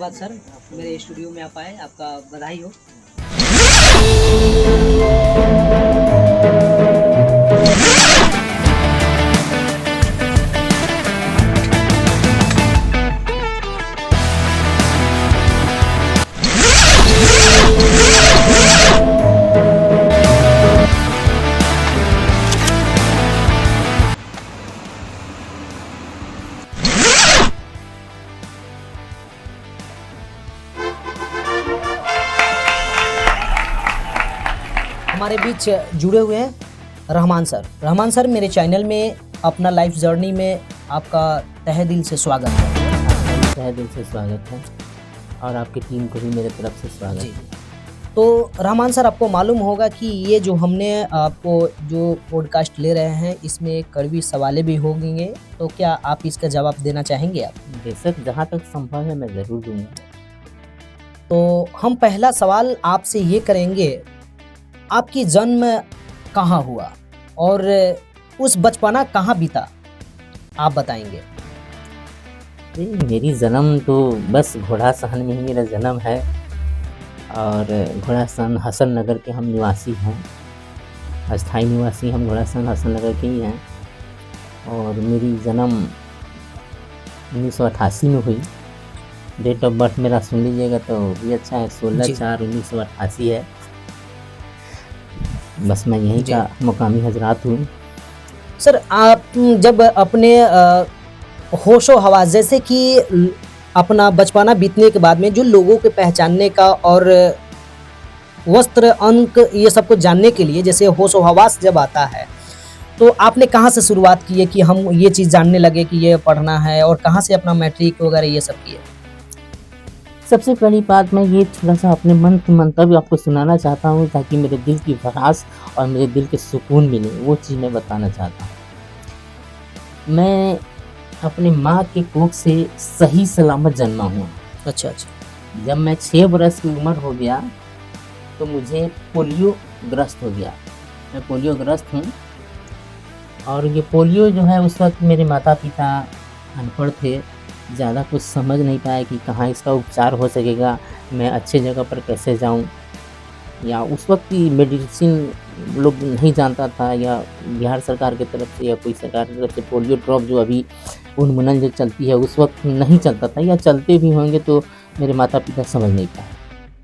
धन्यवाद सर, मेरे स्टूडियो में आप आए, आपका बधाई हो। हमारे बीच जुड़े हुए हैं रहमान सर। रहमान सर, मेरे चैनल में अपना लाइफ जर्नी में आपका तहे दिल से स्वागत है। तहे दिल से स्वागत है और आपकी टीम को भी मेरे तरफ से स्वागत है। तो रहमान सर, आपको मालूम होगा कि ये जो हमने आपको जो पॉडकास्ट ले रहे हैं इसमें कड़वी सवालें भी होंगे, तो क्या आप इसका जवाब देना चाहेंगे आप? बेशक, जहाँ तक संभव है मैं ज़रूर दूंगा। तो हम पहला सवाल आपसे ये करेंगे, आपकी जन्म कहाँ हुआ और उस बचपना कहाँ बीता, आप बताएंगे? मेरी जन्म तो बस घोड़ासहन में ही मेरा जन्म है और घोड़ासहन हसन नगर के हम निवासी हैं, अस्थाई निवासी हम घोड़ासहन हसन नगर के ही हैं। और मेरी जन्म 1988 में हुई। डेट ऑफ बर्थ मेरा सुन लीजिएगा तो भी अच्छा है, 16/4/1988 है। बस मैं यहीं का मुकामी हजरात हूँ। सर, आप जब अपने होशो हवास, जैसे कि अपना बचपना बीतने के बाद में जो लोगों के पहचानने का और वस्त्र अंक ये सब कुछ जानने के लिए जैसे होशो हवास जब आता है, तो आपने कहाँ से शुरुआत की है कि हम ये चीज़ जानने लगे कि ये पढ़ना है, और कहाँ से अपना मैट्रिक वगैरह ये सब किए? सबसे पहली बात, मैं ये थोड़ा सा अपने मन के मंतव्य आपको सुनाना चाहता हूँ ताकि मेरे दिल की भड़ास और मेरे दिल के सुकून मिले, वो चीज़ मैं बताना चाहता हूँ। मैं अपने माँ के कोख से सही सलामत जन्मा हूँ। अच्छा। जब मैं 6 बरस की उम्र हो गया तो मुझे पोलियो ग्रस्त हो गया। मैं पोलियो ग्रस्त हूँ और ये पोलियो जो है, उस वक्त मेरे माता पिता अनपढ़ थे, ज़्यादा कुछ समझ नहीं पाए कि कहाँ इसका उपचार हो सकेगा, मैं अच्छे जगह पर कैसे जाऊँ, या उस वक्त की मेडिसिन लोग नहीं जानता था, या बिहार सरकार की तरफ से या कोई सरकार की तरफ से पोलियो ड्रॉप जो अभी उन्मूलन जो चलती है उस वक्त नहीं चलता था, या चलते भी होंगे तो मेरे माता पिता समझ नहीं पाए।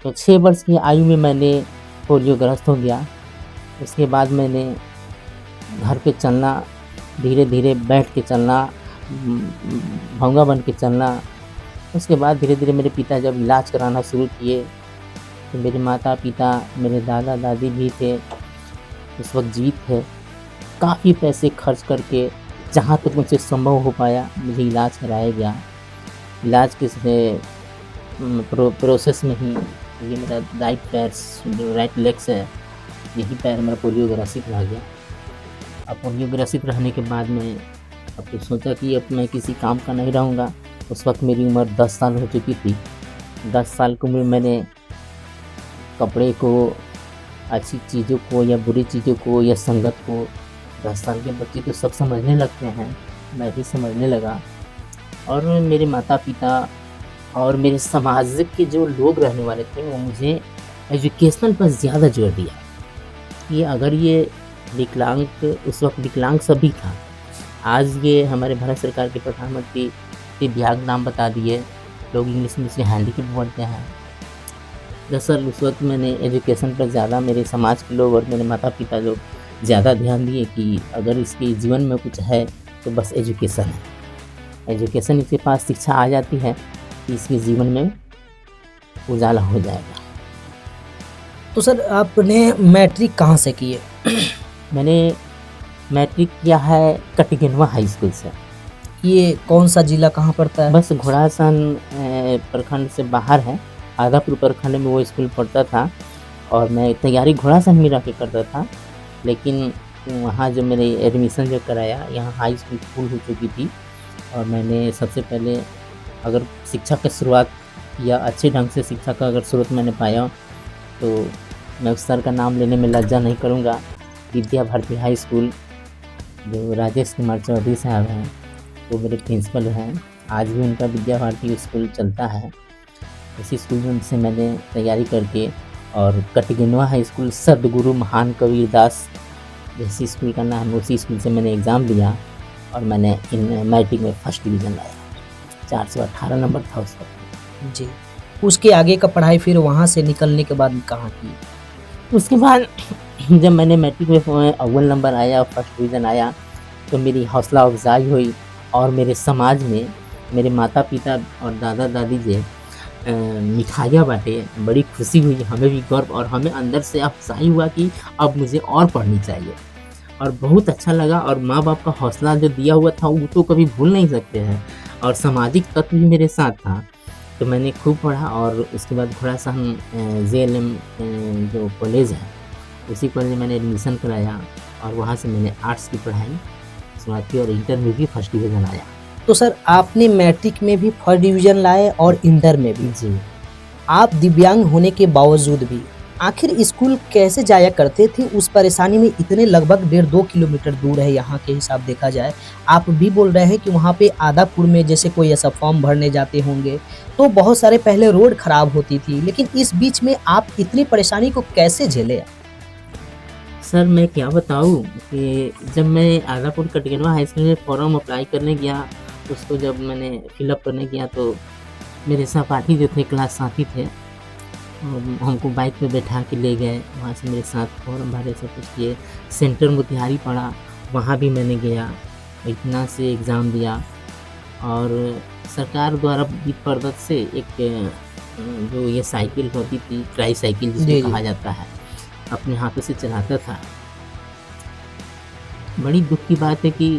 तो 6 वर्ष की आयु में मैंने पोलियो ग्रस्त हो गया। उसके बाद मैंने घर पे चलना, धीरे धीरे बैठ के चलना, भौंगा बन के चलना। उसके बाद धीरे धीरे मेरे पिता जब इलाज कराना शुरू किए तो मेरे माता पिता, मेरे दादा दादी भी थे, उस वक्त जीवित थे। काफ़ी पैसे खर्च करके जहाँ तक मुझसे संभव हो पाया मुझे इलाज कराया गया। इलाज के प्रोसेस में ही ये मेरा राइट पैर, जो राइट लेग है, यही पैर मेरा पोलियो ग्रसित रह गया। अब पोलियो ग्रसित रहने के बाद में अब तो सोचा कि अब मैं किसी काम का नहीं रहूँगा। उस वक्त मेरी उम्र 10 साल हो चुकी थी। 10 साल की उम्र में मैंने कपड़े को, अच्छी चीज़ों को या बुरी चीज़ों को या संगत को, 10 साल के बच्चे तो सब समझने लगते हैं, मैं भी समझने लगा। और मेरे माता पिता और मेरे समाज के जो लोग रहने वाले थे वो मुझे एजुकेशन पर ज़्यादा जोर दिया कि अगर ये विकलांग, उस वक्त विकलांग सभी था, आज ये हमारे भारत सरकार के प्रधानमंत्री दिव्यांग नाम बता दिए, लोग इंग्लिश में इसे हैंडीकैप बोलते हैं। दरअसल उस वक्त मैंने एजुकेशन पर ज़्यादा, मेरे समाज के लोग और मेरे माता पिता लोग ज़्यादा ध्यान दिए कि अगर इसके जीवन में कुछ है तो बस एजुकेशन है। एजुकेशन इसके पास शिक्षा आ जाती है कि इसके जीवन में उजाला हो जाएगा। तो सर, आपने मैट्रिक कहाँ से किए? मैंने मैट्रिक किया है कटिगनवा हाई स्कूल से। ये कौन सा जिला कहाँ पड़ता है? बस घोड़ासहन प्रखंड से बाहर है, आदापुर प्रखंड में वो स्कूल पढ़ता था और मैं तैयारी घोड़ासहन में रह के करता था। लेकिन वहाँ जो मैंने एडमिशन जो कराया, यहाँ हाई स्कूल फुल हो चुकी थी और मैंने सबसे पहले अगर शिक्षा की शुरुआत या अच्छे ढंग से शिक्षा का अगर स्रोत मैंने पाया तो मैं उस सर का नाम लेने में लज्जा नहीं करूँगा। विद्या भारती हाई स्कूल, जो राजेश कुमार चौधरी साहब हैं, वो मेरे प्रिंसिपल हैं, आज भी उनका विद्या भारती स्कूल चलता है। इसी स्कूल से मैंने तैयारी करके और कटगिनवा हाई स्कूल सद्गुरु महान कबीर दास जैसी स्कूल का नाम है, उसी स्कूल से मैंने एग्ज़ाम दिया और मैंने इन मैट्रिक में फर्स्ट डिवीज़न लाया। 418 नंबर था उस वक्त। जी। उसके आगे का पढ़ाई फिर वहाँ से निकलने के बाद कहाँ की? उसके बाद जब मैंने मैट्रिक में अव्वल नंबर आया, फर्स्ट डिवीज़न आया, तो मेरी हौसला अफ़ज़ाई हुई और मेरे समाज में मेरे माता पिता और दादा दादी जी मिठाइयाँ बाँटे, बड़ी खुशी हुई, हमें भी गर्व और हमें अंदर से अफ़ज़ाई हुआ कि अब मुझे और पढ़नी चाहिए और बहुत अच्छा लगा। और माँ बाप का हौसला जो दिया हुआ था वो तो कभी भूल नहीं सकते हैं और सामाजिक तत्व भी मेरे साथ था, तो मैंने खूब पढ़ा। और उसके बाद थोड़ा सा हम JLM जो कॉलेज है उसी कॉलेज में मैंने एडमिशन कराया और वहाँ से मैंने आर्ट्स की पढ़ाई शुरुआत की और इंटर में भी फर्स्ट डिवीज़न आया। तो सर आपने मैट्रिक में भी फर्स्ट डिवीज़न लाए और इंटर में भी। जी। आप दिव्यांग होने के बावजूद भी आखिर स्कूल कैसे जाया करते थे? उस परेशानी में इतने लगभग 1.5-2 किलोमीटर दूर है यहाँ के हिसाब देखा जाए। आप भी बोल रहे हैं कि वहाँ पे आदापुर में जैसे कोई ऐसा फॉर्म भरने जाते होंगे, तो बहुत सारे पहले रोड खराब होती थी, लेकिन इस बीच में आप इतनी परेशानी को कैसे झेले? सर मैं क्या बताऊँ कि जब मैं आदापुर कटगिनवा हाई स्कूल में फॉर्म अप्लाई करने गया, उसको जब मैंने फिलअप करने गया तो मेरे सहपाठी जो थे, क्लास साथी थे, हमको बाइक पे बैठा के ले गए, वहाँ से मेरे साथ फॉर्म भरे, सब कुछ किए। सेंटर मोतिहारी पड़ा, वहाँ भी मैंने गया, इतना से एग्ज़ाम दिया और सरकार द्वारा वित्त प्रदत्त से एक जो ये साइकिल होती थी, ट्राई साइकिल जी, जिसको जी। कहा जाता है, अपने हाथों से चलाता था। बड़ी दुःख की बात है कि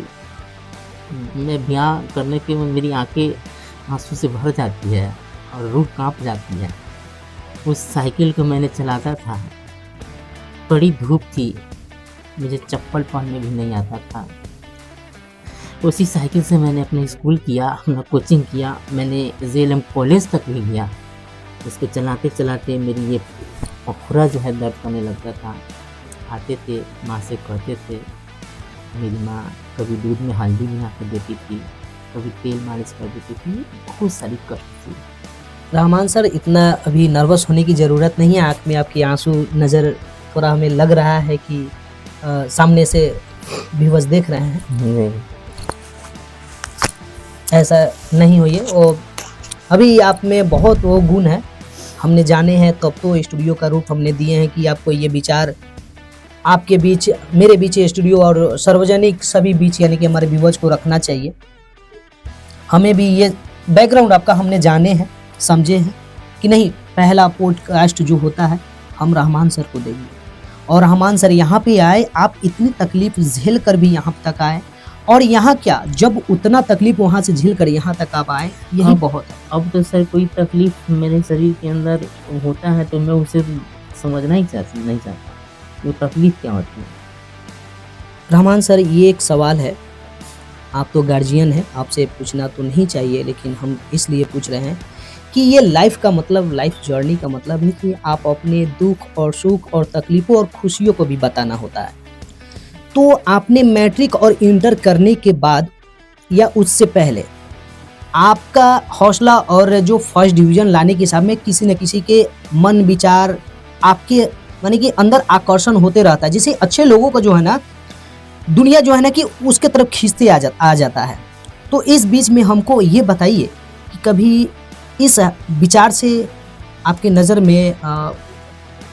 मैं ब्याह करने के बाद मेरी आँखें आँसू से भर जाती है और रूह काँप जाती है। उस साइकिल को मैंने चलाता था, बड़ी धूप थी, मुझे चप्पल पहनने भी नहीं आता था। उसी साइकिल से मैंने अपने स्कूल किया, अपना कोचिंग किया, मैंने JLM कॉलेज तक भी गया। इसको चलाते चलाते मेरी ये अखुरा जो है दर्द करने लगता था। आते थे, माँ से कहते थे, मेरी माँ कभी दूध में हल्दी मिला कर देती थी, कभी तेल मालिश कर देती थी, बहुत सारी कष्ट थी। रहमान सर इतना अभी नर्वस होने की ज़रूरत नहीं है, आँख में आपके आंसू नज़र थोड़ा हमें लग रहा है कि सामने से व्यूअर्स देख रहे हैं। नहीं। ऐसा नहीं होइए, और अभी आप में बहुत वो गुण है, हमने जाने हैं, तब तो स्टूडियो का रूप हमने दिए हैं कि आपको ये विचार आपके बीच, मेरे बीच स्टूडियो और सार्वजनिक सभी बीच यानी कि हमारे व्यूअर्स को रखना चाहिए। हमें भी ये बैकग्राउंड आपका हमने जाने हैं, समझे हैं कि नहीं, पहला पॉडकास्ट जो होता है हम रहमान सर को देंगे और रहमान सर यहाँ पे आए, आप इतनी तकलीफ झेल कर भी यहाँ तक आए, और यहाँ क्या, जब उतना तकलीफ वहाँ से झेल कर यहाँ तक आप आए, यही बहुत है। अब तो सर कोई तकलीफ मेरे शरीर के अंदर होता है तो मैं उसे समझना ही नहीं चाहता वो तकलीफ क्या होती है। रहमान सर ये एक सवाल है, आप तो गार्जियन हैं, आपसे पूछना तो नहीं चाहिए, लेकिन हम इसलिए पूछ रहे हैं कि ये लाइफ का मतलब, लाइफ जर्नी का मतलब है कि आप अपने दुख और सुख और तकलीफ़ों और खुशियों को भी बताना होता है। तो आपने मैट्रिक और इंटर करने के बाद या उससे पहले आपका हौसला और जो फर्स्ट डिवीज़न लाने के हिसाब में किसी न किसी के मन विचार आपके माने कि अंदर आकर्षण होते रहता है, जैसे अच्छे लोगों का जो है ना, दुनिया जो है ना कि उसके तरफ खींचते आ जाता है। तो इस बीच में हमको ये बताइए कि कभी इस विचार से आपके नज़र में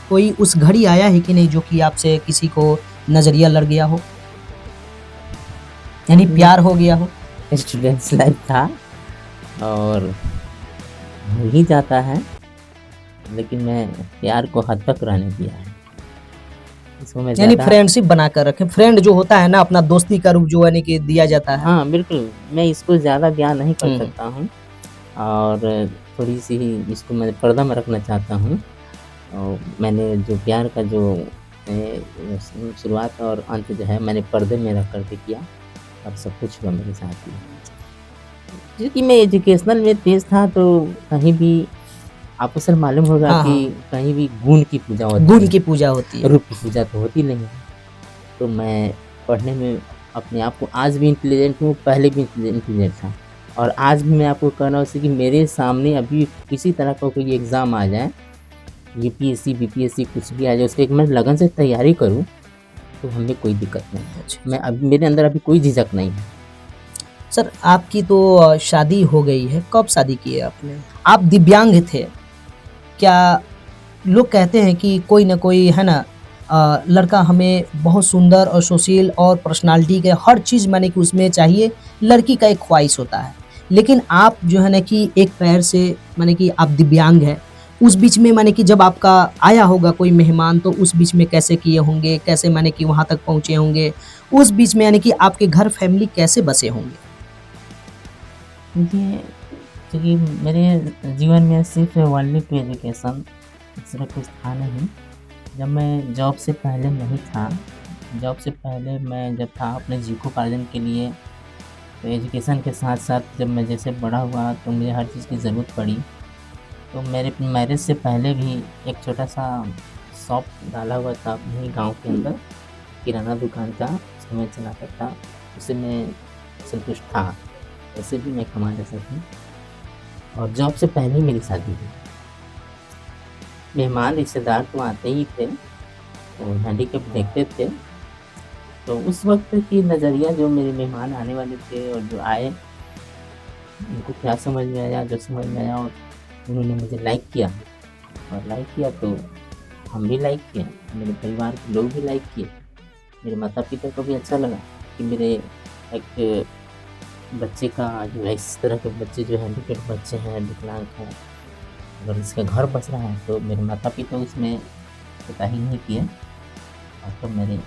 कोई उस घड़ी आया है कि नहीं जो कि आपसे किसी को नज़रिया लड़ गया हो, यानी प्यार हो गया हो? स्टूडेंट्स लाइफ था और हो ही जाता है, लेकिन मैं प्यार को हद तक रहने दिया है। इसको मैं यानी ज़्यादा फ्रेंडशिप बना कर रखें, फ्रेंड जो होता है ना, अपना दोस्ती का रूप जो यानी कि दिया जाता है। हाँ बिल्कुल, मैं इसको ज़्यादा बयान नहीं कर हम्म। सकता हूँ और थोड़ी सी ही इसको मैं पर्दा में रखना चाहता हूँ। और मैंने जो प्यार का जो शुरुआत और अंत जो है मैंने पर्दे में रख करके किया और सब कुछ हुआ मेरे साथ ही। क्योंकि मैं एजुकेशनल में तेज़ था तो कहीं भी आपको सर मालूम होगा हाँ, कि कहीं भी गुण की पूजा होती गुण है, की पूजा होती है। रूप की पूजा तो होती नहीं है। तो मैं पढ़ने में अपने आप को आज भी इंटेलिजेंट हूँ, पहले भी इंटेलिजेंट था। और आज भी मैं आपको कह रहा हूँ कि मेरे सामने अभी किसी तरह का कोई एग्ज़ाम आ जाए, यूपीएससी, बीपीएससी कुछ भी आ जाए, उसकी मैं लगन से तैयारी करूँ, तो हमें कोई दिक्कत नहीं है। मैं अभी मेरे अंदर अभी कोई झिझक नहीं है। सर आपकी तो शादी हो गई है, कब शादी की है आपने? आप दिव्यांग थे, क्या लोग कहते हैं कि कोई ना कोई है ना लड़का हमें बहुत सुंदर और सुशील और पर्सनालिटी के हर चीज़ माने कि उसमें चाहिए, लड़की का एक ख्वाहिश होता है। लेकिन आप जो है ना कि एक पैर से माने कि आप दिव्यांग हैं, उस बीच में माने कि जब आपका आया होगा कोई मेहमान तो उस बीच में कैसे किए होंगे? कैसे माने कि वहाँ तक पहुँचे होंगे? उस बीच में यानी कि आपके घर फैमिली कैसे बसे होंगे? देखिए, क्योंकि मेरे जीवन में सिर्फ़ ओनली टू एजुकेशन, दूसरा कुछ था नहीं। जब मैं जॉब से पहले नहीं था, जॉब से पहले मैं जब था अपने जीविकोपार्जन के लिए, तो एजुकेशन के साथ-साथ जब मैं जैसे बड़ा हुआ तो मुझे हर चीज़ की ज़रूरत पड़ी। तो मेरे मैरिज से पहले भी एक छोटा-सा शॉप डाला हुआ था अपने गाँव के अंदर, किराना दुकान था, उसको मैं चलाता था, उससे मैं संतुष्ट था। वैसे भी मैं कमा लेता था और जॉब से पहले ही मेरी शादी हुई। मेहमान रिश्तेदार तो आते ही थे और हैंडीकैप देखते थे, तो उस वक़्त की नज़रिया जो मेरे मेहमान आने वाले थे और जो आए, उनको क्या समझ में आया, जो समझ में आया और उन्होंने मुझे लाइक किया और लाइक किया तो हम भी लाइक किए, मेरे परिवार के लोग भी लाइक किए। मेरे माता-पिता को भी अच्छा लगा कि मेरे एक बच्चे का जो है इस तरह के बच्चे जो हैंडीकैप बच्चे हैं, विकलांग हैं, अगर इसका घर बस रहा है तो मेरे माता-पिता उसमें कोताही नहीं किए और तब मैंने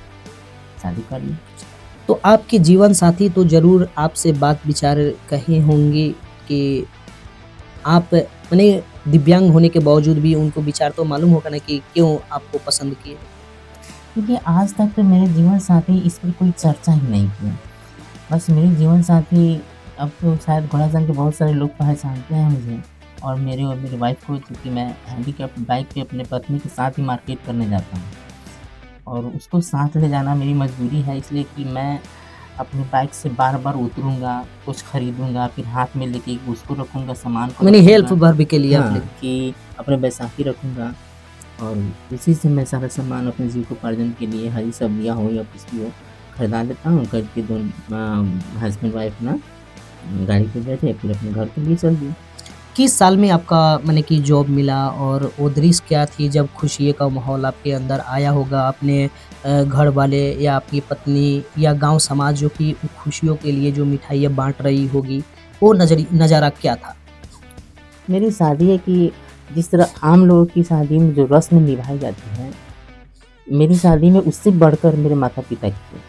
शादी कर ली। तो आपके जीवन साथी तो ज़रूर आपसे बात विचार कहे होंगे कि आप माने दिव्यांग होने के बावजूद भी उनको विचार तो मालूम होगा ना कि क्यों आपको पसंद किए? क्योंकि आज तक तो मेरे जीवन साथी इस पर कोई चर्चा ही नहीं की। बस मेरे जीवन साथी, अब तो शायद घोड़ासहन के बहुत सारे लोग पहचानते हैं मुझे और मेरे वाइफ़ को, चूँकि मैं हैंडीकैप बाइक पे अपने पत्नी के साथ ही मार्केट करने जाता हूँ और उसको साथ ले जाना मेरी मजबूरी है, इसलिए कि मैं अपनी बाइक से बार-बार उतरूँगा, कुछ खरीदूँगा, फिर हाथ में लेके उसको रखूँगा, सामान को माने हेल्प रखूँगा। भर भी के लिए आप हाँ, ले कि अपने बैसाखी रखूँगा और उसी से मैं सारा सामान अपने जीविकोपार्जन के लिए, हरी सब्जियाँ हो या कुछ भी हो, खरीदा लेता हूँ। करके हस्बैंड वाइफ ना गाड़ी पे बैठे फिर अपने घर के लिए चल दिए। किस साल में आपका माने कि जॉब मिला और वो दृश्य क्या थी जब खुशी का माहौल आपके अंदर आया होगा? अपने घर वाले या आपकी पत्नी या गाँव समाज जो कि खुशियों के लिए जो मिठाइयाँ बाँट रही होगी, वो नज़ारा क्या था? मेरी शादी है कि जिस तरह आम लोगों की शादी में जो रस्म निभाई जाती है, मेरी शादी में उससे बढ़कर मेरे माता-पिता की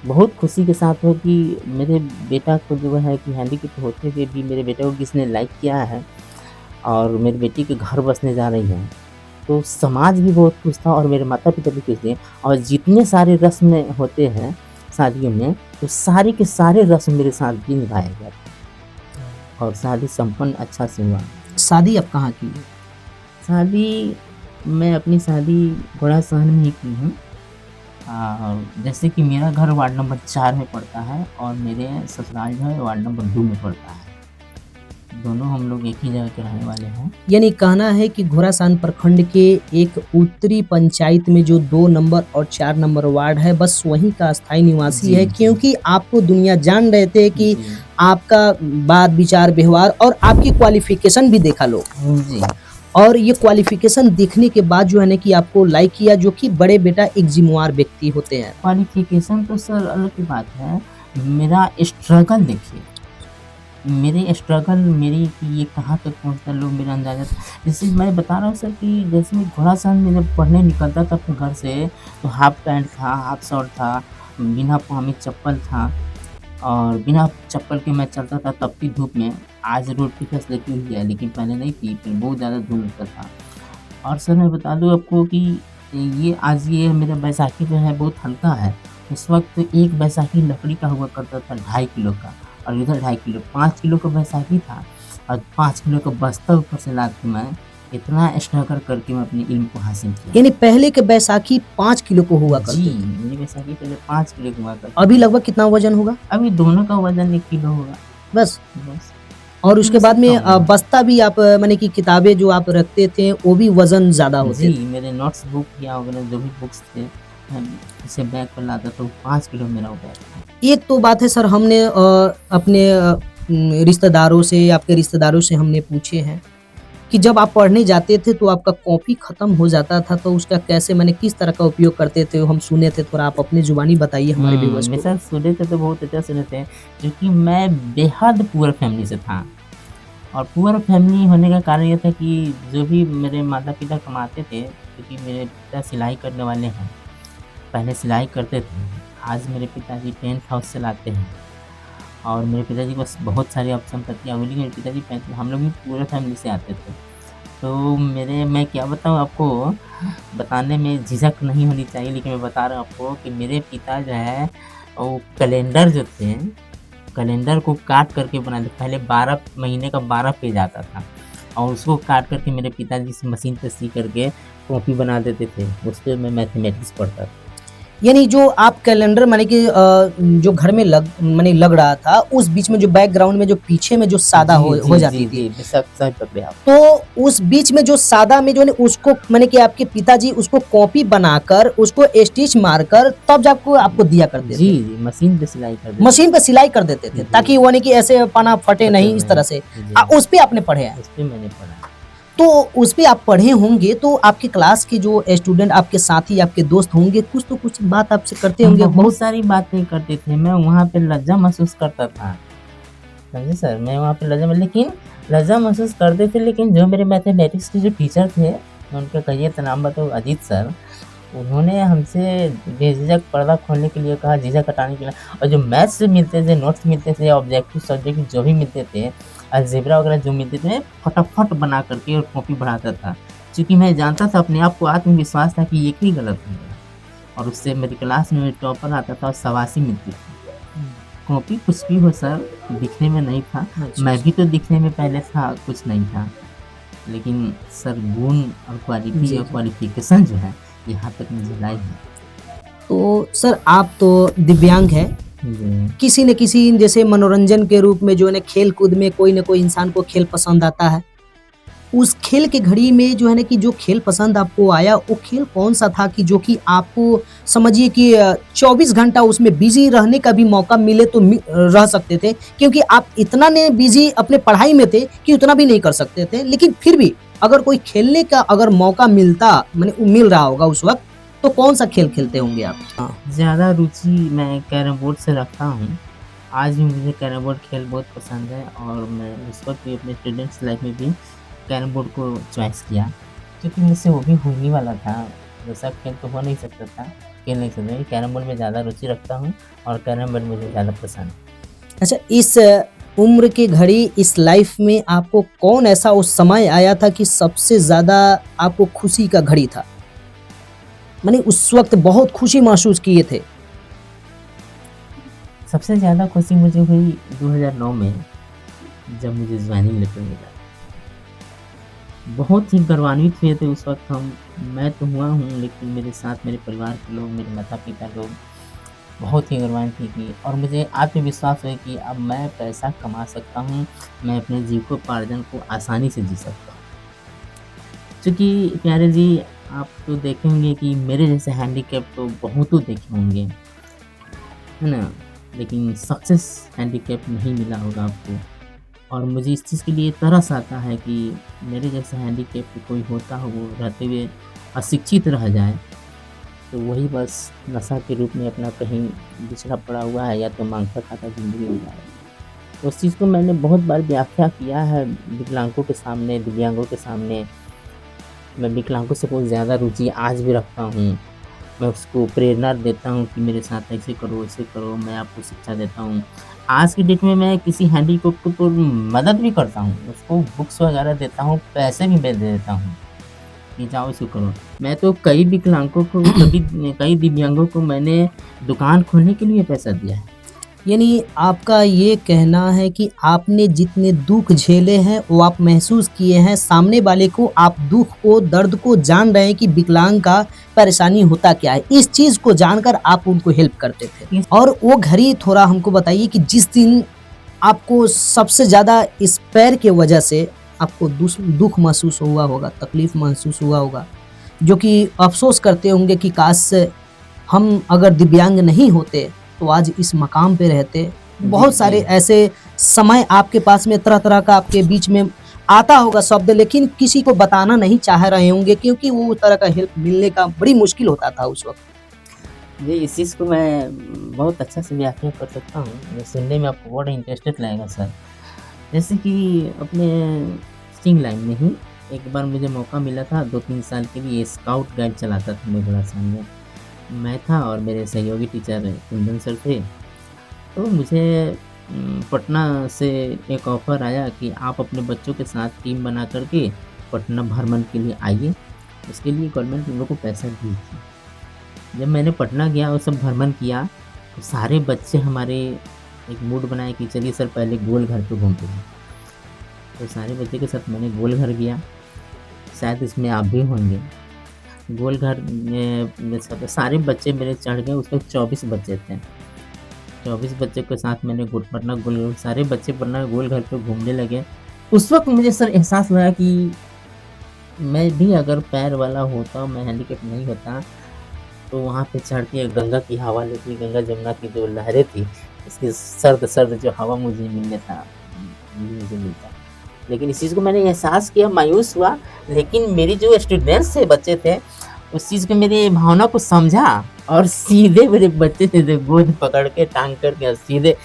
बहुत खुशी के साथ हो कि मेरे बेटा को जो है कि हैंडीकैप होते हुए भी मेरे बेटे को किसी ने लाइक किया है और मेरी बेटी के घर बसने जा रही है। तो समाज भी बहुत खुश था और मेरे माता-पिता भी खुश थे और जितने सारे रस्म होते हैं शादियों में, तो सारे के सारे रस्म मेरे साथ भी निभाए गए और शादी संपन्न अच्छा से हुआ। शादी आप कहाँ की? शादी मैं अपनी शादी घोड़ासहन में ही की हूँ। और जैसे कि मेरा घर वार्ड नंबर 4 में पड़ता है और मेरे ससुराल जो है वार्ड नंबर 2 में पड़ता है। दोनों हम लोग एक ही जगह के रहने वाले हैं। यानी कहना है कि घोड़ासहन प्रखंड के एक उत्तरी पंचायत में जो 2 नंबर और 4 नंबर वार्ड है, बस वहीं का अस्थायी निवासी जी, है जी। क्योंकि आपको दुनिया जान रहे थे कि जी। आपका बात, विचार, व्यवहार और आपकी क्वालिफ़िकेशन भी देखा लोग। जी। और ये क्वालिफ़िकेशन देखने के बाद जो है ना कि आपको लाइक किया जो कि बड़े बेटा एक ज़िम्मेवार व्यक्ति होते हैं। क्वालिफ़िकेशन तो सर अलग की बात है। मेरा स्ट्रगल देखिए, मेरे स्ट्रगल मेरी कि ये कहाँ तक पहुँचता लोग मेरा अंदाज़ा, जैसे मैं बता रहा हूँ सर कि जैसे मैं घोड़ासहन में जब पढ़ने निकलता था अपने घर से, तो हाफ पैंट था, हाफ शर्ट था, बिना पाँव में चप्पल था और बिना चप्पल के मैं चलता था तपती धूप में। आज रोड की फैसिलिटी हुई है लेकिन पहले नहीं थी, फिर बहुत ज़्यादा धूल उड़ता था। और सर मैं बता दूँ आपको कि ये मेरा बैसाखी जो है बहुत हल्का है। उस वक़्त एक बैसाखी लकड़ी का हुआ करता था 2.5 किलो का और इधर 2.5 किलो, 5 किलो का बैसाखी था और 5 किलो का बस्ता ऊपर से लाद के मैं इतना स्ट्रगल करके मैं अपने इल्म को हासिल किया। यानी पहले के बैसाखी 5 किलो को हुआ करते जी, थे। मेरी बैसाखी पहले 5 किलो की हुआ करती अभी थी। लगभग कितना वज़न होगा? अभी दोनों का वज़न 1 किलो होगा। बस। बस। और उसके बाद में सीखा हूँ। बस्ता भी आप माने कि किताबें जो आप रखते थे वो भी वज़न ज़्यादा होते जी, थे। मेरे नोट्स बुक या वगैरह जो भी बुक्स थे, मैं इसे बैग पर लाता तो 5 किलो मेरा वो बैग था। एक तो बात है सर, हमने अपने रिश्तेदारों से, आपके रिश्तेदारों से हमने पूछे हैं कि जब आप पढ़ने जाते थे तो आपका कॉपी खत्म हो जाता था, तो उसका कैसे माने किस तरह का उपयोग करते थे? हम सुने थे, थोड़ा आप अपनी ज़ुबानी बताइए हमारे व्यूअर्स मेरे को। साथ सुने थे तो बहुत अच्छा सुने थे, क्योंकि मैं बेहद पुअर फैमिली से था। और पुअर फैमिली होने का कारण ये था कि जो भी मेरे माता-पिता कमाते थे, क्योंकि मेरे पिता सिलाई करने वाले हैं, पहले सिलाई करते थे। आज मेरे पिताजी टेंट हाउस चलाते हैं और मेरे पिताजी के पास बहुत सारी अब संपत्तियाँ हुई, लेकिन मेरे पिताजी हम लोग भी पूरे फैमिली से आते थे। तो मैं क्या बताऊँ आपको, बताने में झिझक नहीं होनी चाहिए, लेकिन मैं बता रहा हूँ आपको कि मेरे पिता जो है, वो कैलेंडर जो थे, कैलेंडर को काट करके बनाते। पहले 12 महीने का 12 पेज आता था और उसको काट करके मेरे पिताजी से मशीन पे सी करके कॉपी बना देते थे। उसपे मैं मैथमेटिक्स पढ़ता था। यानी जो आप कैलेंडर माने कि जो घर में लग रहा था, उस बीच में जो बैकग्राउंड में जो पीछे में जो सादा जी, हो जी, जाती जी, थी, जी, बेशक सही पकड़े आप। तो उस बीच में जो सादा में जो है ना उसको माने कि आपके पिताजी उसको कॉपी बनाकर, उसको स्टिच मारकर तब जाके आपको दिया करते जी, थे। जी, मशीन पे सिलाई कर देते मशीन थे। पे सिलाई कर देते थे जी, ताकि वो नहीं कि ऐसे पन्ना फटे फटे नहीं इस नहीं। तरह से। जी, उस पे आपने पढ़े हैं। उसपे मैंने पढ़ा। तो उस पे आप पढ़े होंगे तो आपकी क्लास के जो स्टूडेंट, आपके साथी, आपके दोस्त होंगे, कुछ तो कुछ बात आपसे करते हम होंगे बहुत बहुत। सारी बातें करते थे, मैं वहाँ पे लज्जा महसूस करता था। समझे सर? मैं वहाँ पे लेकिन लज्जा महसूस करते थे, लेकिन जो मेरे मैथमेटिक्स के जो टीचर थे, मैं उनका कहिए तो नाम बताऊँ, अजीत सर, उन्होंने हमसे बेझिझक पर्दा खोलने के लिए कहा, झिझक हटाने के लिए। और जो मैथ्स से मिलते थे, नोट्स मिलते थे, ऑब्जेक्टिव सब्जेक्ट जो भी मिलते थे, अलजेब्रा वगैरह जो मिलते थे, फटाफट बना करके और कॉपी बढ़ाता था। चूँकि मैं जानता था, अपने आप को आत्मविश्वास था कि एक ही गलत है मेरा, और उससे मेरी क्लास में टॉपर आता था और शाबाशी मिलती थी। कॉपी कुछ भी हो सर, दिखने में नहीं था। अच्छा। मैं भी तो दिखने में पहले था, कुछ नहीं था। लेकिन सर गुण और क्वालिटी जी, और जी। क्वालिफ़िकेशन जो है, यहाँ तक मुझे लाई है। तो सर आप तो दिव्यांग हैं। जी। किसी न किसी जैसे मनोरंजन के रूप में जो है ना खेल-कूद में कोई न कोई इंसान को खेल पसंद आता है। उस खेल के घड़ी में जो है ना कि जो खेल पसंद आपको आया, वो खेल कौन-सा था कि जो कि आपको समझिए कि 24 घंटा उसमें बिज़ी रहने का भी मौका मिले तो रह सकते थे, क्योंकि आप इतना ने बिज़ी अपने पढ़ाई में थे कि उतना भी नहीं कर सकते थे। लेकिन फिर भी अगर कोई खेलने का अगर मौका मिलता, माने मिल रहा होगा उस वक़्त, तो कौन-सा खेल खेलते होंगे आप? हाँ। ज़्यादा रुचि मैं कैरम बोर्ड से रखता हूँ। आज भी मुझे कैरम बोर्ड खेल बहुत पसंद है और मैं उस वक़्त भी अपने स्टूडेंट्स लाइफ़ में भी कैरम बोर्ड को चॉइस किया, क्योंकि मुझसे वो भी होने वाला था। वैसा खेल तो हो नहीं सकता था, खेल नहीं सकता। कैरम बोर्ड में ज़्यादा रुचि रखता हूँ और कैरम बोर्ड मुझे ज़्यादा पसंद है। अच्छा, इस उम्र की घड़ी, इस लाइफ में आपको कौन ऐसा उस समय आया था कि सबसे ज़्यादा आपको खुशी का घड़ी था? माने उस वक़्त बहुत खुशी महसूस किए थे? सबसे ज़्यादा खुशी मुझे हुई 2009 में, जब मुझे जॉइनिंग लेटर मिला। बहुत ही गौरवान्वित हुए थे उस वक़्त हम। मैं तो हुआ हूँ, लेकिन मेरे साथ मेरे परिवार के लोग, मेरे माता-पिता लोग बहुत ही गौरवान्वित थे कि, और मुझे आत्मविश्वास हुआ कि अब मैं पैसा कमा सकता हूँ, मैं अपने जीविकोपार्जन को आसानी से जी सकता हूँ। चूँकि प्यारे जी, आप तो देखे होंगे कि मेरे जैसे हैंडीकैप तो बहुतों देखे होंगे, है ना? लेकिन सक्सेस हैंडीकैप नहीं मिला होगा आपको। और मुझे इस चीज़ के लिए तरस आता है कि मेरे जैसा हैंडीकैप कोई होता हो, वो रहते हुए अशिक्षित रह जाए, तो वही बस नशा के रूप में अपना कहीं बिछड़ा पड़ा हुआ है, या तो मांगता खाता ज़िंदगी गुज़ारे। तो उस चीज़ को मैंने बहुत बार व्याख्या किया है विकलांगों के सामने, दिव्यांगों के सामने। मैं विकलांगों से बहुत ज़्यादा रुचि आज भी रखता हूँ। मैं उसको प्रेरणा देता हूँ कि मेरे साथ ऐसे करो, वैसे करो, मैं आपको शिक्षा देता हूँ। आज की डेट में मैं किसी हैंडीकैप को तो मदद भी करता हूँ, उसको बुक्स वगैरह देता हूँ, पैसे भी मैं दे देता हूँ कि जाओ इसको करो। मैं तो कई विकलांगों को, कई दिव्यांगों को मैंने दुकान खोलने के लिए पैसा दिया है। यानी आपका ये कहना है कि आपने जितने दुःख झेले हैं, वो आप महसूस किए हैं, सामने वाले को आप दुःख को, दर्द को जान रहे हैं कि विकलांग का परेशानी होता क्या है। इस चीज़ को जानकर आप उनको हेल्प करते थे। इस और वो घड़ी थोड़ा हमको बताइए कि जिस दिन आपको सबसे ज़्यादा इस पैर के वजह से आपको दुःख महसूस हुआ होगा, तकलीफ़ महसूस हुआ होगा, जो कि अफ़सोस करते होंगे कि काश हम अगर दिव्यांग नहीं होते, तो आज इस मकाम पे रहते। जी, बहुत सारे जी। ऐसे समय आपके पास में तरह-तरह का आपके बीच में आता होगा शब्द, लेकिन किसी को बताना नहीं चाह रहे होंगे क्योंकि वो तरह का हेल्प मिलने का बड़ी मुश्किल होता था उस वक़्त। जी, इस चीज़ को मैं बहुत अच्छा से व्याख्या कर सकता हूँ। ये सुनने में आपको बड़ा इंटरेस्टेड लगेगा सर। जैसे कि अपने स्टिंग लाइन में ही एक बार मुझे मौका मिला था 2-3 साल के लिए स्काउट गाइड चलाता था मैं घोड़ासहन में। मैं था और मेरे सहयोगी टीचर कुंदन सर थे। तो मुझे पटना से एक ऑफ़र आया कि आप अपने बच्चों के साथ टीम बना कर के पटना भ्रमण के लिए आइए। उसके लिए गवर्नमेंट हम लोग को पैसा दी थी। जब मैंने पटना गया और सब भ्रमण किया, तो सारे बच्चे हमारे एक मूड बनाए कि चलिए सर पहले गोल घर पे घूमते हैं। तो सारे बच्चे के साथ मैंने गोल घर गया, शायद इसमें आप भी होंगे। गोल घर में सब सारे बच्चे मेरे चढ़ गए, उसमें 24 बच्चे थे। 24 बच्चे के साथ मैंने पटना गोल सारे बच्चे पटना गोल घर पे घूमने लगे। उस वक़्त मुझे सर एहसास हुआ कि मैं भी अगर पैर वाला होता, मैं हैंडीकैप नहीं होता, तो वहाँ पे चढ़ के गंगा की हवा लेके गंगा जमुना की जो लहरें थी, उसकी सर्द-सर्द जो हवा मुझे मुझे मिलता। लेकिन इस चीज़ को मैंने एहसास किया, मायूस हुआ, लेकिन मेरी जो स्टूडेंट्स थे, बच्चे थे, उस चीज़ को मेरी भावना को समझा और सीधे मेरे बच्चे थे जो गोद पकड़ के टाँग करके और सीधे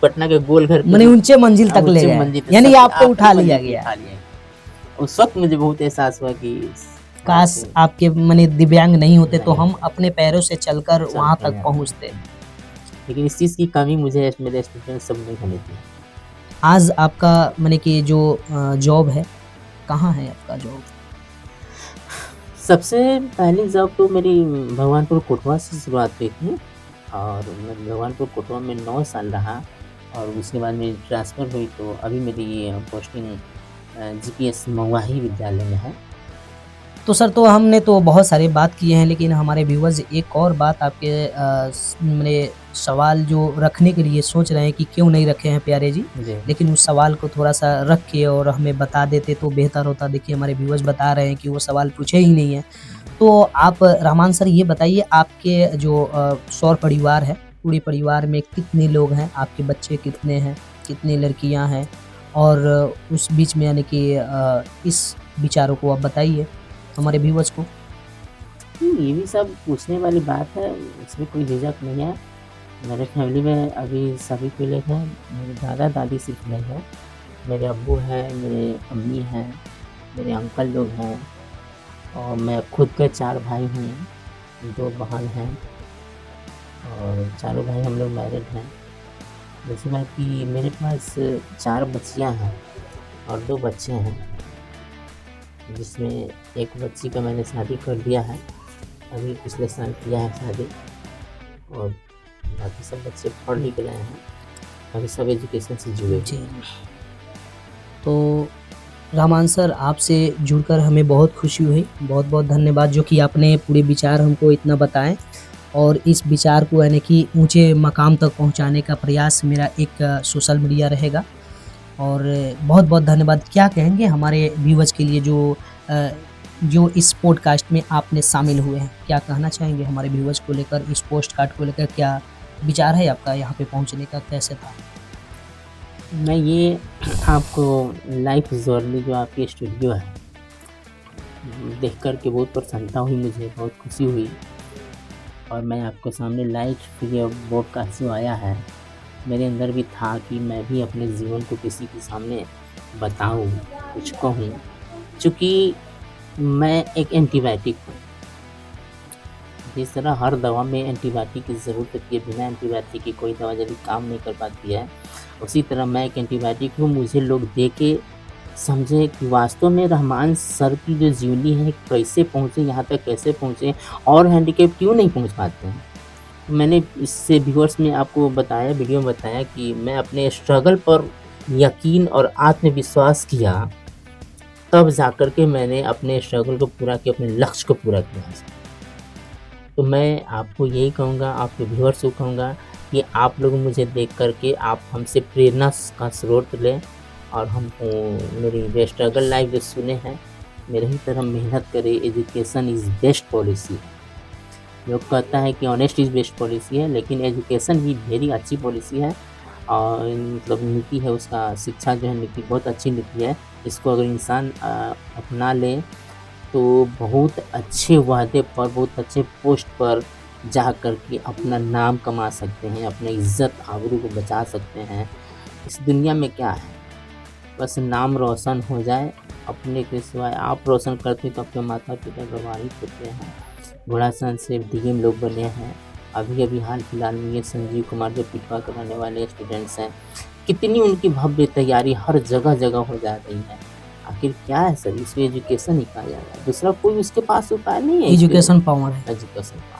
पटना के गोल घर पे माने ऊँचे मंजिल तक ले ऊँचे गए, मंजिल पे यानी सबसे आपको आखिरी उठा लिया मंजिल पे गया। उठा लिया। उस वक़्त मुझे बहुत एहसास हुआ कि काश आपके माने दिव्यांग नहीं होते तो हम नहीं, अपने पैरों से चलकर चल वहाँ के तक जाते। पहुँचते। लेकिन इस चीज़ की कमी मुझे मेरे स्टूडेंट सब नहीं होने दी। आज आपका माने कि जो जॉब है, कहाँ है आपका जॉब? सबसे पहली जॉब तो मेरी भगवानपुर कोटवा से शुरुआत हुई थी और मैं भगवानपुर कोटवा में 9 साल रहा और उसके बाद मेरी ट्रांसफ़र हुई तो अभी मेरी पोस्टिंग जीपीएस महुआही विद्यालय में है। तो सर तो हमने तो बहुत सारी बात किए हैं, लेकिन हमारे व्यूअर्स एक और बात आपके माने सवाल जो रखने के लिए सोच रहे हैं कि क्यों नहीं रखे हैं प्यारे जी, जी। लेकिन उस सवाल को थोड़ा-सा रख के और हमें बता देते तो बेहतर होता। देखिए हमारे व्यूअर्स बता रहे हैं कि वो सवाल पूछे ही नहीं हैं। तो आप रहमान सर ये बताइए, आपके जो सौर परिवार है, पूरे परिवार में कितने लोग हैं? आपके बच्चे कितने हैं? कितनी लड़कियाँ हैं? और उस बीच में यानी कि इस विचारों को आप बताइए हमारे व्यूअर्स को। ये भी सब पूछने वाली बात है, इसमें कोई झिझक नहीं है। मेरे फैमिली में अभी सभी कोई लोग हैं, मेरे दादा-दादी सिर्फ नहीं हैं। मेरे अब्बू हैं, मेरे अम्मी हैं, मेरे अंकल लोग हैं और मैं खुद के 4 भाई हूँ, 2 बहन हैं और चारों भाई हम लोग मैरिड हैं। दूसरी बात कि मेरे पास 4 बच्चियाँ हैं और 2 बच्चे हैं, जिसमें एक बच्ची का मैंने शादी कर दिया है, अभी पिछले साल किया है शादी और बाकी सब बच्चे पढ़ लिख रहे हैं, अभी सब एजुकेशन से जुड़े हुए जी। हैं। तो रहमान सर आपसे जुड़कर हमें बहुत खुशी हुई। बहुत-बहुत धन्यवाद जो कि आपने पूरे विचार हमको इतना बताएँ और इस विचार को यानी कि ऊँचे मकाम तक पहुँचाने का प्रयास मेरा एक सोशल मीडिया रहेगा। और बहुत-बहुत धन्यवाद। क्या कहेंगे हमारे व्यूअर्स के लिए जो इस पॉडकास्ट में आपने शामिल हुए हैं? क्या कहना चाहेंगे हमारे व्यूअर्स को लेकर, इस पोस्टकार्ड को लेकर क्या विचार है आपका यहाँ पे पहुँचने का, कैसे था? मैं ये आपको लाइफ जर्नी जो आपकी स्टूडियो है, देख कर के बहुत प्रसन्नता हुई मुझे, बहुत खुशी हुई और मैं आपके सामने लाइट ये पॉडकास्ट जो आया है, मेरे अंदर भी था कि मैं भी अपने जीवन को किसी के सामने बताऊँ, कुछ कहूँ। चूँकि मैं एक एंटीबायोटिक हूँ। जिस तरह हर दवा में एंटीबायोटिक की ज़रूरत होती है, बिना एंटीबायोटिक की कोई दवा जल्दी काम नहीं कर पाती है, उसी तरह मैं एक एंटीबायोटिक हूँ। मुझे लोग देख के समझे कि वास्तव में रहमान सर की जो जीवनी है कैसे पहुँचे यहाँ तक, कैसे पहुँचे और हैंडीकैप क्यों नहीं पहुँच पाते हैं। मैंने इससे व्यूअर्स में आपको बताया, वीडियो में बताया कि मैं अपने स्ट्रगल पर यकीन और आत्मविश्वास किया, तब जाकर के मैंने अपने स्ट्रगल को पूरा किया, अपने लक्ष्य को पूरा किया। तो मैं आपको यही कहूँगा, आपके व्यूअर्स को कहूँगा कि आप लोग मुझे देख कर के आप हमसे प्रेरणा का स्रोत लें और मेरी जो स्ट्रगल लाइफ जो सुने हैं मेरे ही तरह मेहनत करें। Education is best policy. लोग कहता है कि ऑनेस्ट इज़ बेस्ट पॉलिसी है, लेकिन एजुकेशन भी वेरी अच्छी पॉलिसी है और मतलब नीति है उसका, शिक्षा जो है नीति बहुत अच्छी नीति है। इसको अगर इंसान अपना ले तो बहुत अच्छे वादे पर, बहुत अच्छे पोस्ट पर जा कर के अपना नाम कमा सकते हैं, अपने इज़्ज़त आबरू को बचा सकते हैं। इस दुनिया में क्या है, बस नाम रोशन हो जाए। अपने के सिवाय आप रोशन करते हैं तो आपके माता पिता गवाहित होते हैं। घोड़ासहन से डीएम लोग बने हैं। अभी हाल फिलहाल में ये संजीव कुमार जो पिटवा कराने वाले स्टूडेंट्स हैं, कितनी उनकी भव्य तैयारी हर जगह हो जा रही है। आखिर क्या है सर, इसको एजुकेशन ही कहा जा रहा है, दूसरा कोई उसके पास उपाय नहीं है। एजुकेशन पावर है। Education power.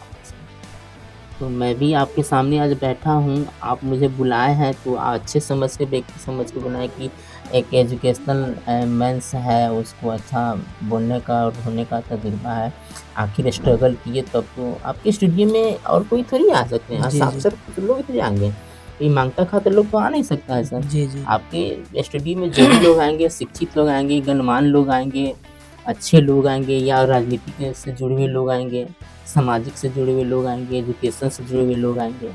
तो मैं भी आपके सामने आज बैठा हूँ, आप मुझे बुलाए हैं तो अच्छे समझ के, व्यक्ति समझ के बुलाए कि एक एजुकेशनल मैंस है, उसको अच्छा बोलने का और होने का तजुर्बा है। आखिर स्ट्रगल किए तब तो आपके स्टूडियो में और कोई थोड़ी आ सकते हैं। जी, आप जी। सर लोग तो जाएंगे, ये मांगता खाता लोग तो आ नहीं सकता है सर। जी, जी। आपके स्टूडियो में जो भी लोग आएंगे, शिक्षित लोग आएंगे, गणमान्य लोग आएंगे, अच्छे लोग आएंगे, या राजनीति से जुड़े हुए लोग आएंगे, सामाजिक से जुड़े हुए लोग आएंगे, एजुकेशन से जुड़े हुए लोग आएंगे।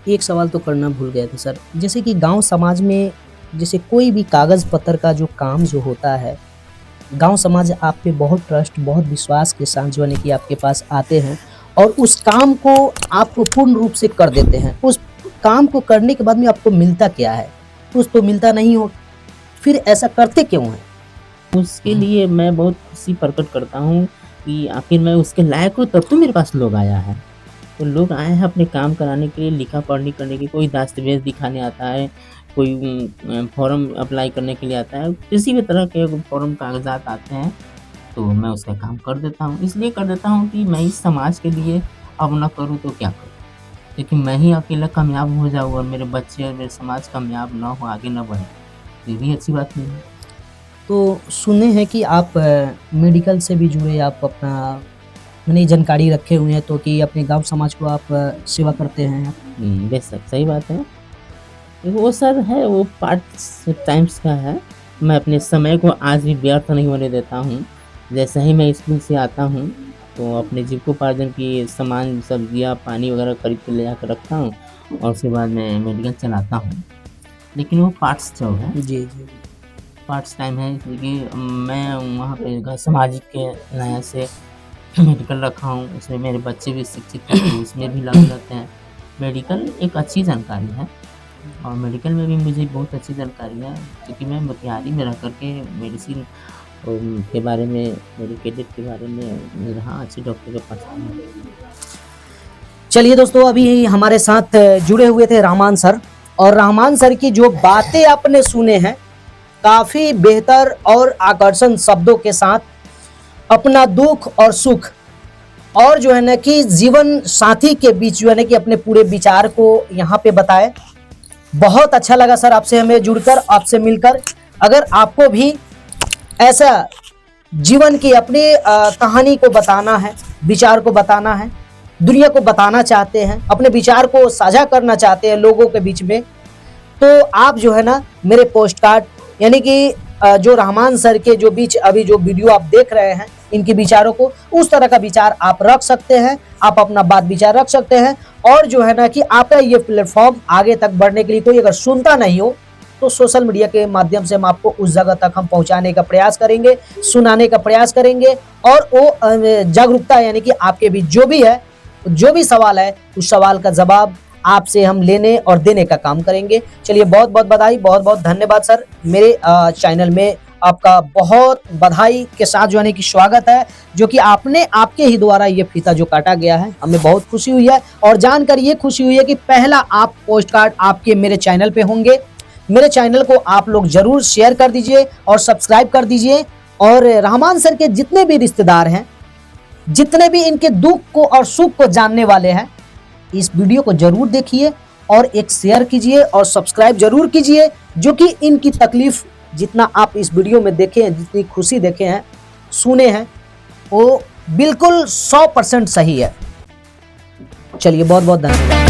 एक सवाल तो करना भूल गए थे सर, जैसे कि गांव समाज में जैसे कोई भी कागज़ पत्र का जो काम जो होता है, गांव समाज आप पे बहुत ट्रस्ट, बहुत विश्वास के साथ जो है कि आपके पास आते हैं और उस काम को आपको पूर्ण रूप से कर देते हैं। उस काम को करने के बाद में आपको मिलता क्या है? कुछ तो मिलता नहीं हो, फिर ऐसा करते क्यों हैं? उसके लिए मैं बहुत खुशी प्रकट करता हूँ कि आखिर मैं उसके लायक हूँ, तब तो मेरे पास लोग आया है। तो लोग आए हैं अपने काम कराने के लिए, लिखा पढ़नी करने के, कोई दस्तावेज दिखाने आता है, कोई फॉर्म अप्लाई करने के लिए आता है, किसी भी तरह के फॉर्म कागजात आते हैं तो मैं उसका काम कर देता हूँ। इसलिए कर देता हूँ कि मैं इस समाज के लिए अब ना करूँ तो क्या करूँ, लेकिन मैं ही अकेला कामयाब हो जाऊँ और मेरे बच्चे और मेरे समाज कामयाब ना हो, आगे ना बढ़े, ये भी अच्छी बात नहीं है। तो सुने हैं कि आप मेडिकल से भी जुड़े, आप अपना माने जानकारी रखे हुए हैं, तो कि अपने गांव समाज को आप सेवा करते हैं। बेशक सही बात है। वो सर है, वो पार्ट टाइम्स का है। मैं अपने समय को आज भी व्यर्थ नहीं होने देता हूँ। जैसे ही मैं स्कूल से आता हूँ तो अपने जीविकोपार्जन की सामान, सब्जियाँ, पानी वगैरह खरीद के ले जाकर रखता हूँ और उसके बाद मैं मेडिकल चलाता हूँ। लेकिन वो पार्ट्स जॉब है, जी, जी। पार्ट्स टाइम है, क्योंकि मैं वहाँ पे सामाजिक के नया से मेडिकल रखा हूँ, उसमें मेरे बच्चे भी शिक्षित हैं तो उसमें भी लगे रहते हैं। मेडिकल एक अच्छी जानकारी है और मेडिकल में भी मुझे बहुत अच्छी जानकारी है, क्योंकि मैं मोतिहारी में रह कर के मेडिसिन के बारे में, मेडिकेटेड के बारे में रहा, अच्छे डॉक्टर के पास आया। चलिए दोस्तों, अभी हमारे साथ जुड़े हुए थे रहमान सर, और रहमान सर की जो बातें आपने सुने हैं, काफ़ी बेहतर और आकर्षण शब्दों के साथ अपना दुख और सुख और जो है ना कि जीवन साथी के बीच जो है ना कि अपने पूरे विचार को यहाँ पे बताए। बहुत अच्छा लगा सर आपसे हमें जुड़कर, आपसे मिलकर। अगर आपको भी ऐसा जीवन की अपनी कहानी को बताना है, विचार को बताना है, दुनिया को बताना चाहते हैं, अपने विचार को साझा करना चाहते हैं लोगों के बीच में, तो आप जो है ना मेरे पोस्ट कार्ड यानी कि जो रहमान सर के जो बीच अभी जो वीडियो आप देख रहे हैं, इनके विचारों को, उस तरह का विचार आप रख सकते हैं, आप अपना बात विचार रख सकते हैं। और जो है ना कि आपका ये प्लेटफॉर्म आगे तक बढ़ने के लिए कोई अगर सुनता नहीं हो तो सोशल मीडिया के माध्यम से हम आपको उस जगह तक हम पहुंचाने का प्रयास करेंगे, सुनाने का प्रयास करेंगे, और वो जागरूकता यानी कि आपके बीच जो भी है, जो भी सवाल है, उस सवाल का जवाब आपसे हम लेने और देने का काम करेंगे। चलिए, बहुत बहुत बधाई, बहुत बहुत धन्यवाद सर। मेरे चैनल में आपका बहुत बधाई के साथ जो है कि स्वागत है, जो कि आपके ही द्वारा ये फीता जो काटा गया है, हमें बहुत खुशी हुई है और जानकर ये खुशी हुई है कि पहला आप पोस्ट कार्ड आपके मेरे चैनल पे होंगे। मेरे चैनल को आप लोग जरूर शेयर कर दीजिए और सब्सक्राइब कर दीजिए। और रहमान सर के जितने भी रिश्तेदार हैं, जितने भी इनके दुख को और सुख को जानने वाले हैं, इस वीडियो को जरूर देखिए और एक शेयर कीजिए और सब्सक्राइब जरूर कीजिए, जो कि इनकी तकलीफ जितना आप इस वीडियो में देखे हैं, जितनी खुशी देखे हैं, सुने हैं, वो बिल्कुल 100% सही है। चलिए, बहुत बहुत धन्यवाद।